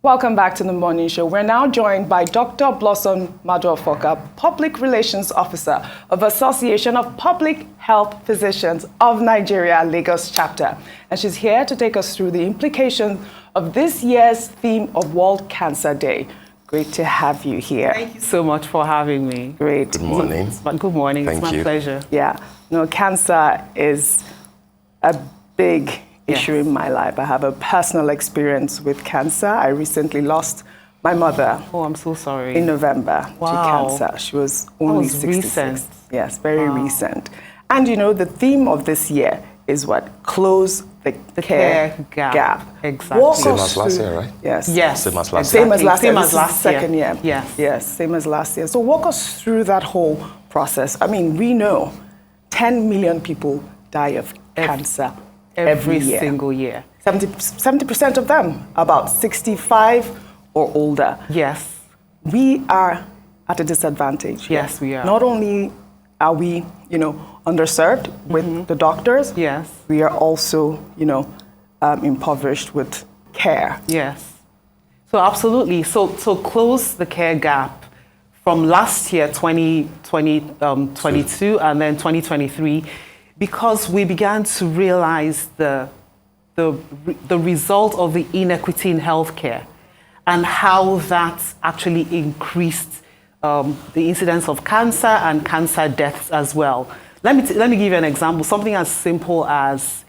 Welcome back to the morning show. We're now joined by Dr. Blossom Maduafokwa, Public Relations Officer of Association of Public Health Physicians of Nigeria, Lagos chapter. And she's here to take us through the implications of this year's theme of World Cancer Day. Great to have you here. Thank you so much for having me. Great. Good morning. Good morning. Thank it's my you. pleasure. Yeah. No, cancer is a big issue in my life. I have a personal experience with cancer. I recently lost my mother. Oh, I'm so sorry. In November Wow. to cancer. She was only 66. Recent. Yes, very recent. And you know, the theme of this year is what? Close the care gap. Exactly. Walk Same us as last through- year, right? Yes. Yes. Same as last Same year. as last year. Same This as is last the second year. Yes. Yes, same as last year. So walk us through that whole process. I mean, we know 10 million people die of cancer every year. Single year. 70% of them, about 65 or older. Yes. We are at a disadvantage. Yes, we are. Not only are we, underserved with the doctors, Yes. we are also, impoverished with care. Yes. So absolutely. So close the care gap from last year, 2022, and then 2023, because we began to realize the result of the inequity in healthcare and how that actually increased the incidence of cancer and cancer deaths as well. Let me give you an example. Something as simple as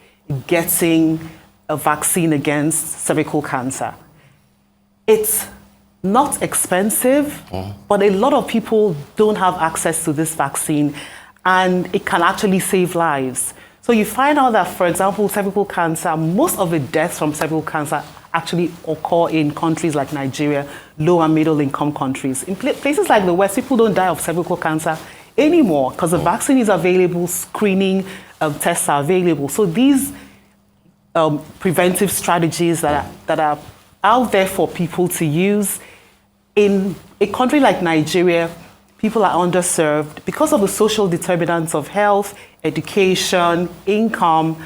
getting a vaccine against cervical cancer. It's not expensive, but a lot of people don't have access to this vaccine, and it can actually save lives. So you find out that, for example, cervical cancer, most of the deaths from cervical cancer actually occur in countries like Nigeria, low and middle income countries. In places like the West, people don't die of cervical cancer anymore because the vaccine is available, screening tests are available. So these preventive strategies that are out there for people to use. In a country like Nigeria, people are underserved because of the social determinants of health, education, income,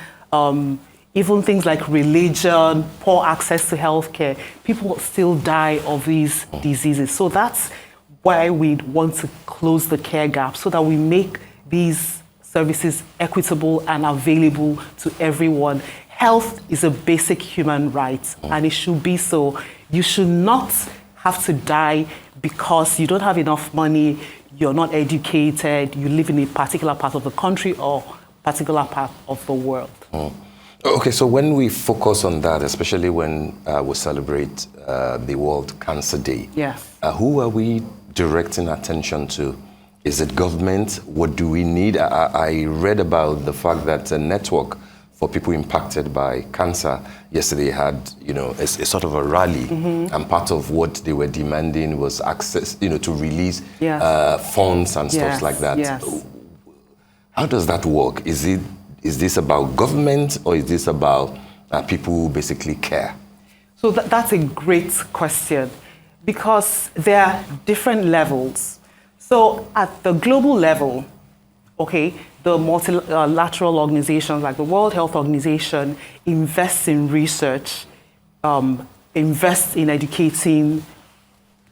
even things like religion, poor access to healthcare. People still die of these diseases. So that's why we want to close the care gap, so that we make these services equitable and available to everyone. Health is a basic human right, and it should be so. You should not have to die because you don't have enough money, you're not educated, you live in a particular part of the country or particular part of the world. Okay, so when we focus on that, especially when we celebrate the World Cancer Day, who are we directing attention to? Is it government? What do we need? I read about the fact that a network for people impacted by cancer yesterday had, a sort of a rally, and part of what they were demanding was access, to release funds and stuff like that. Yes. How does that work? Is this about government, or is this about people who basically care? So that's a great question, because there are different levels. So at the global level, the multilateral organizations like the World Health Organization invest in research, invest in educating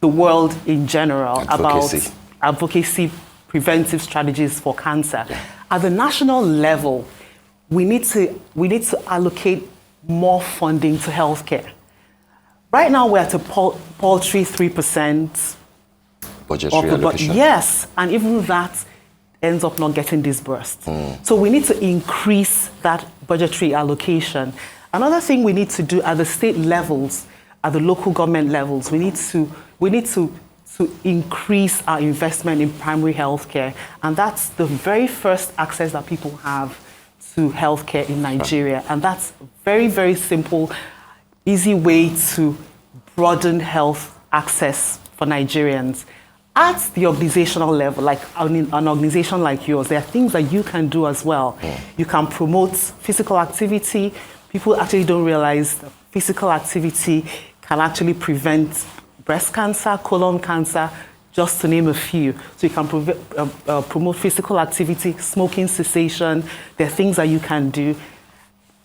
the world in general about advocacy, preventive strategies for cancer. At the national level, we need to allocate more funding to healthcare. Right now, we're at a paltry 3% budgetary allocation. Yes, and even that ends up not getting disbursed. So we need to increase that budgetary allocation. Another thing we need to do at the state levels, at the local government levels, we need to increase our investment in primary healthcare, and that's the very first access that people have to healthcare in Nigeria. And that's very, very simple, easy way to broaden health access for Nigerians. At the organizational level, like an organization like yours, there are things that you can do as well. You can promote physical activity. People actually don't realize that physical activity can actually prevent breast cancer, colon cancer, just to name a few. So you can promote physical activity, smoking cessation. There are things that you can do.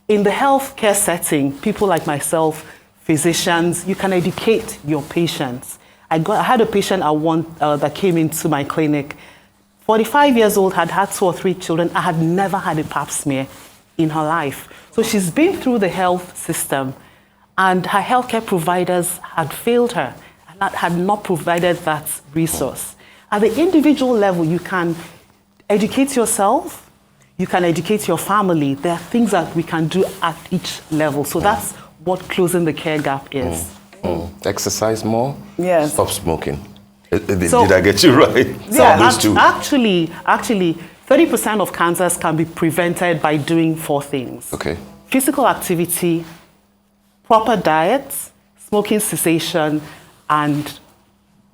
In the healthcare setting, people like myself physicians, you can educate your patients. I had a patient that came into my clinic, 45 years old, had 2 or 3 children. I had never had a pap smear in her life. So she's been through the health system, and her healthcare providers had failed her, and had not provided that resource. At the individual level, you can educate yourself, you can educate your family. There are things that we can do at each level. So that's what closing the care gap is. Exercise more? Yes. Stop smoking. Did I get you right? Yeah, actually, 30% of cancers can be prevented by doing 4 things. Okay. Physical activity, proper diet, smoking cessation, and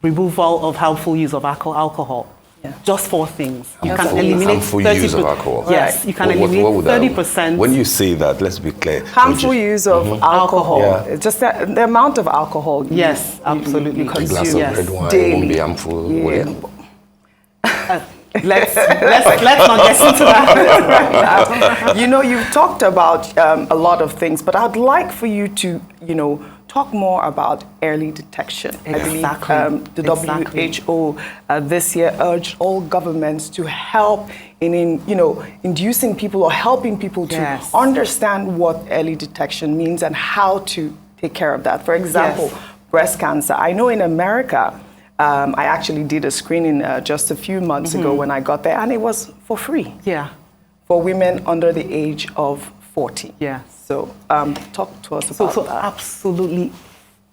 removal of harmful use of alcohol. Yeah. Just 4 things. You can eliminate harmful use of alcohol. Yes, you can eliminate 30%. When you say that, let's be clear. Harmful use of alcohol. Yeah. Just the amount of alcohol. Yes, absolutely. A glass of red wine daily won't be harmful. Yeah. Let's not get into that. You know, you've talked about a lot of things, but I'd like for you to, talk more about early detection. Exactly. I believe the WHO this year urged all governments to help in inducing people or helping people to understand what early detection means and how to take care of that. For example, breast cancer. I know in America, I actually did a screening just a few months ago when I got there, and it was for free. Yeah. For women under the age of 40. Yeah. So talk to us about that. Absolutely.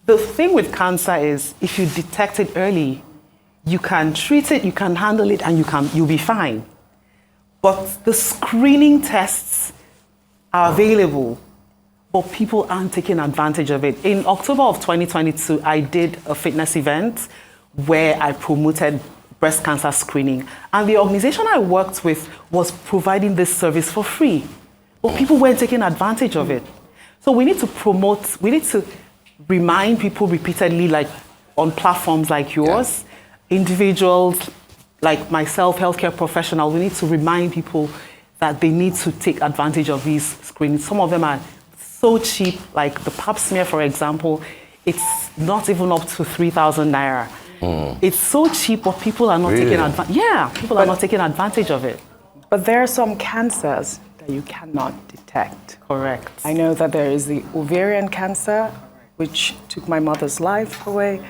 The thing with cancer is if you detect it early, you can treat it, you can handle it, and you'll be fine. But the screening tests are available, but people aren't taking advantage of it. In October of 2022, I did a fitness event where I promoted breast cancer screening. And the organization I worked with was providing this service for free. But people weren't taking advantage of it. So we need to remind people repeatedly, like on platforms like yours, individuals like myself, healthcare professionals, we need to remind people that they need to take advantage of these screenings. Some of them are so cheap, like the pap smear, for example, it's not even up to 3,000 naira. It's so cheap, but people are not taking advantage. Yeah, people are not taking advantage of it. But there are some cancers that you cannot detect. Correct. I know that there is the ovarian cancer, which took my mother's life away,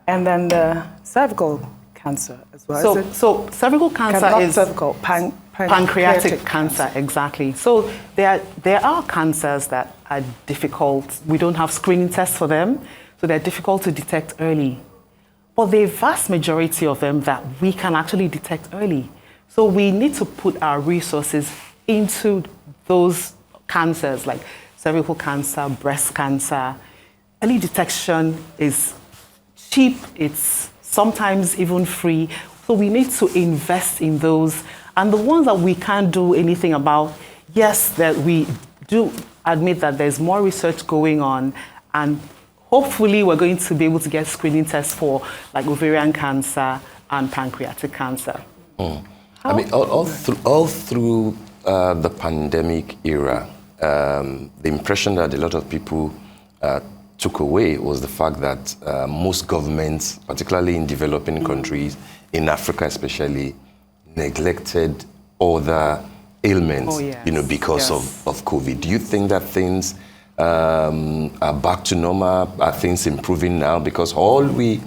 and then the cervical cancer as well. So cervical cancer is cervical, pancreatic cancer, exactly. So there are cancers that are difficult. We don't have screening tests for them, so they're difficult to detect early. But the vast majority of them that we can actually detect early. So we need to put our resources into those cancers like cervical cancer, breast cancer. Early detection is cheap, it's sometimes even free. So we need to invest in those. And the ones that we can't do anything about, yes, that we do admit that there's more research going on, and hopefully we're going to be able to get screening tests for like ovarian cancer and pancreatic cancer. I mean, all through the pandemic era, the impression that a lot of people took away was the fact that most governments, particularly in developing countries, in Africa especially, neglected other ailments, because of COVID. Do you think that things are back to normal? Are things improving now? Because all we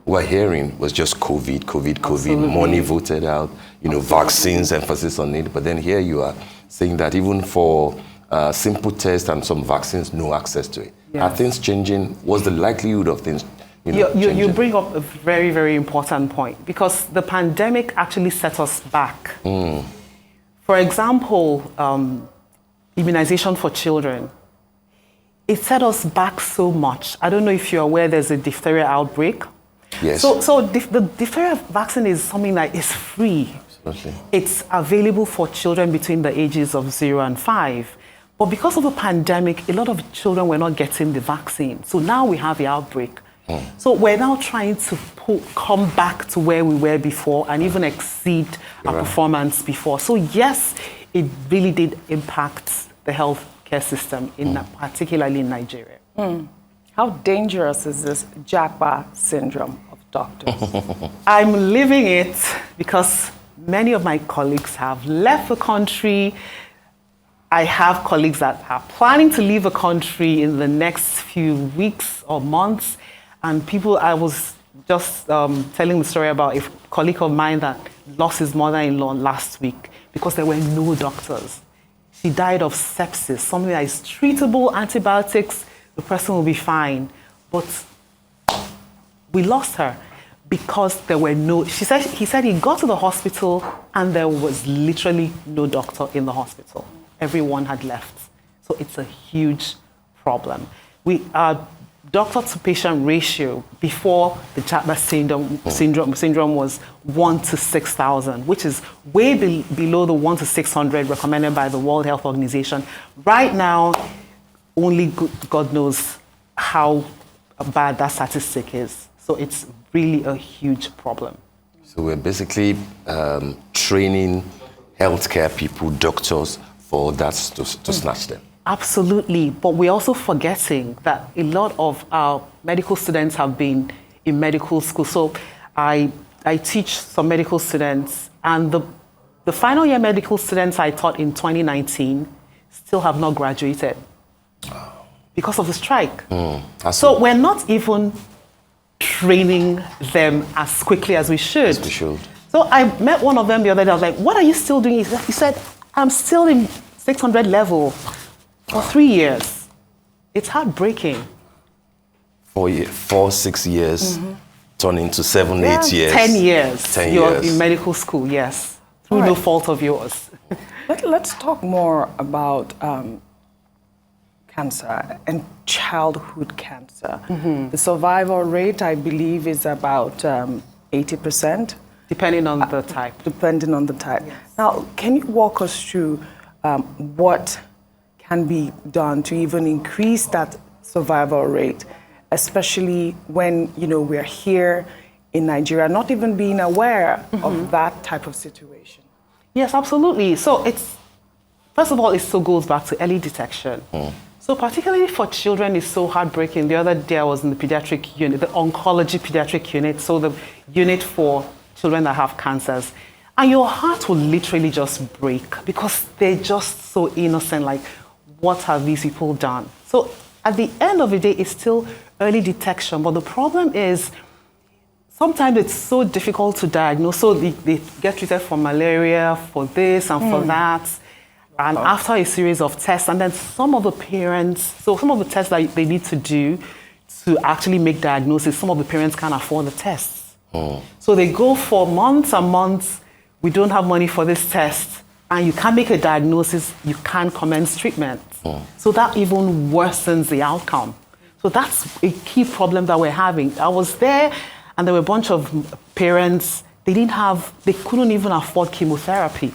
were hearing was just COVID, money voted out, vaccines, emphasis on it. But then here you are saying that even for simple tests and some vaccines, no access to it. Yes. Are things changing? What's the likelihood of things changing? You bring up a very, very important point, because the pandemic actually set us back. For example, immunization for children. It set us back so much. I don't know if you're aware there's a diphtheria outbreak. Yes. So the diphtheria vaccine is something that is free. Absolutely. It's available for children between the ages of 0 and 5. But because of the pandemic, a lot of children were not getting the vaccine. So now we have the outbreak. So we're now trying to come back to where we were before and even exceed our performance before. So yes, it really did impact the healthcare system, particularly in Nigeria. How dangerous is this Japa syndrome of doctors? I'm living it because many of my colleagues have left the country. I have colleagues that are planning to leave the country in the next few weeks or months. And I was just telling the story about a colleague of mine that lost his mother-in-law last week because there were no doctors. She died of sepsis, something that is treatable, antibiotics, the person will be fine. But we lost her because there were he said he got to the hospital and there was literally no doctor in the hospital. Everyone had left. So it's a huge problem. Our doctor-to-patient ratio before the Japa syndrome was 1 to 6,000, which is way below the 1 to 600 recommended by the World Health Organization. Right now, only God knows how bad that statistic is. So it's really a huge problem. So we're basically training healthcare people, doctors, for that to snatch them. Absolutely, but we're also forgetting that a lot of our medical students have been in medical school. So I teach some medical students, and the final year medical students I taught in 2019 still have not graduated because of the strike. So we're not even training them as quickly as we should. As we should. So I met one of them the other day. I was like, what are you still doing? He said, I'm still in 600 level for 3 years. It's heartbreaking. 4, 6 years, turn into 7, 8 years. 10 years. 10 You're years. in medical school, yes. Through no fault of yours. Let's talk more about cancer and childhood cancer. The survival rate, I believe, is about 80%. Depending on the type. Depending on the type. Yes. Now, can you walk us through what can be done to even increase that survival rate, especially when, we're here in Nigeria, not even being aware of that type of situation? Yes, absolutely. So first of all, it still goes back to early detection. So particularly for children, it's so heartbreaking. The other day I was in the pediatric unit, the oncology pediatric unit, so the unit for children that have cancers. And your heart will literally just break because they're just so innocent, like, what have these people done? So at the end of the day, it's still early detection, but the problem is sometimes it's so difficult to diagnose. So they get treated for malaria, for this and for that. And after a series of tests, and then some of the tests that they need to do to actually make diagnosis, some of the parents can't afford the tests. So they go for months and months, we don't have money for this test, and you can't make a diagnosis, you can't commence treatment. So that even worsens the outcome. So that's a key problem that we're having. I was there, and there were a bunch of parents, they couldn't even afford chemotherapy.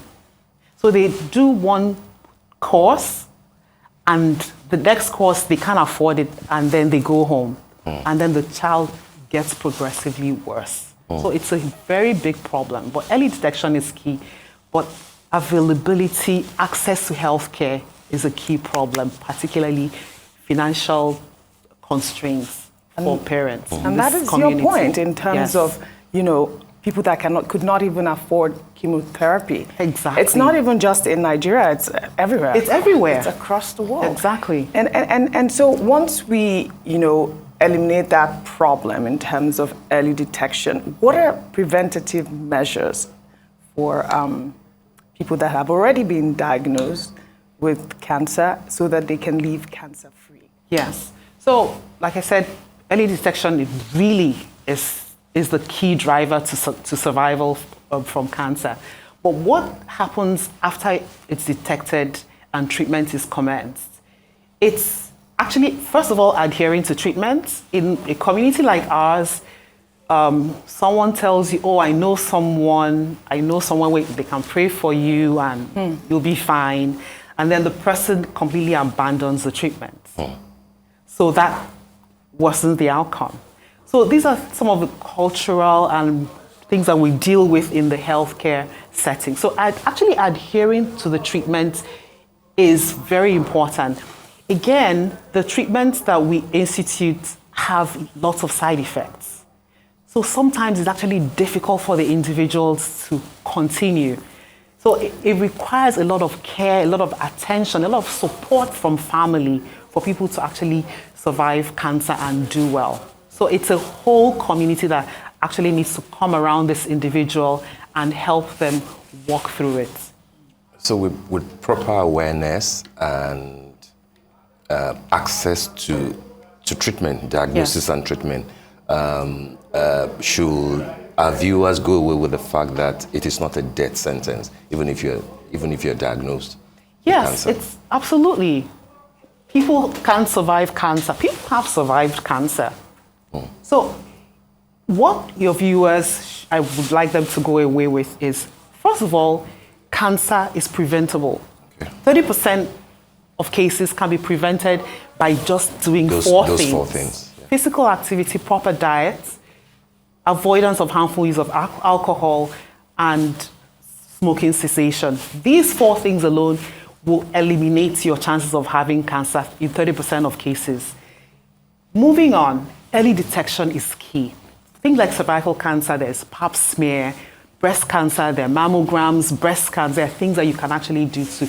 So they do one course, and the next course, they can't afford it, and then they go home. And then the child gets progressively worse. So it's a very big problem. But early detection is key. But availability, access to healthcare is a key problem, particularly financial constraints for parents. And that is your point in terms of, people that could not even afford chemotherapy. Exactly. It's not even just in Nigeria, it's everywhere. It's everywhere. It's across the world. Exactly. And so once we, eliminate that problem in terms of early detection, what are preventative measures for people that have already been diagnosed with cancer so that they can live cancer-free? Yes. So, like I said, early detection really is the key driver to survival from cancer. But what happens after it's detected and treatment is commenced? It's actually, first of all, adhering to treatment. In a community like ours, someone tells you, oh, I know someone where they can pray for you and you'll be fine. And then the person completely abandons the treatment. So that worsens the outcome. So these are some of the cultural and things that we deal with in the healthcare setting. So actually adhering to the treatment is very important. Again, the treatments that we institute have lots of side effects. So sometimes it's actually difficult for the individuals to continue. So it requires a lot of care, a lot of attention, a lot of support from family for people to actually survive cancer and do well. So it's a whole community that actually needs to come around this individual and help them walk through it. So with proper awareness and access to treatment, diagnosis and treatment, should our viewers go away with the fact that it is not a death sentence, even if you're diagnosed with cancer? Yes, it's absolutely. People can survive cancer. People have survived cancer. So what your viewers, I would like them to go away with is, first of all, cancer is preventable. 30% of cases can be prevented by just doing those four things. Yeah. Physical activity, proper diet, avoidance of harmful use of alcohol, and smoking cessation. These 4 things alone will eliminate your chances of having cancer in 30% of cases. Moving on, early detection is key. Things like cervical cancer, there's pap smear, breast cancer, there are mammograms, breast scans, there are things that you can actually do to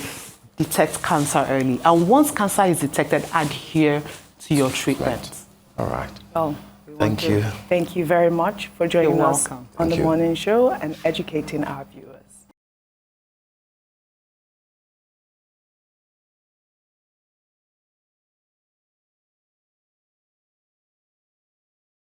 detect cancer early. And once cancer is detected, adhere to your treatment. All right. Oh. Thank you. Thank you very much for joining us on the morning show and educating our viewers.